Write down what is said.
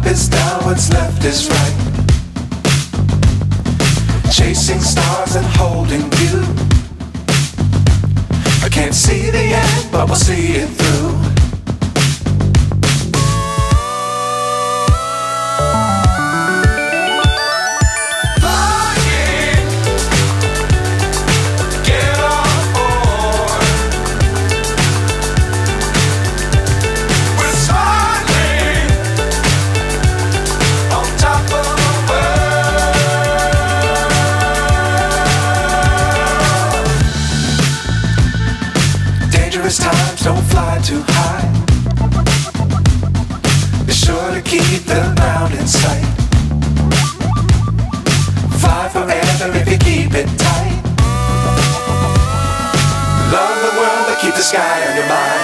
is down, what's left is right. Chasing stars and holding you. I can't see the end, but we'll see it through. Dangerous times, don't fly too high. Be sure to keep the ground in sight. Fly forever if you keep it tight. Love the world, but keep the sky on your mind.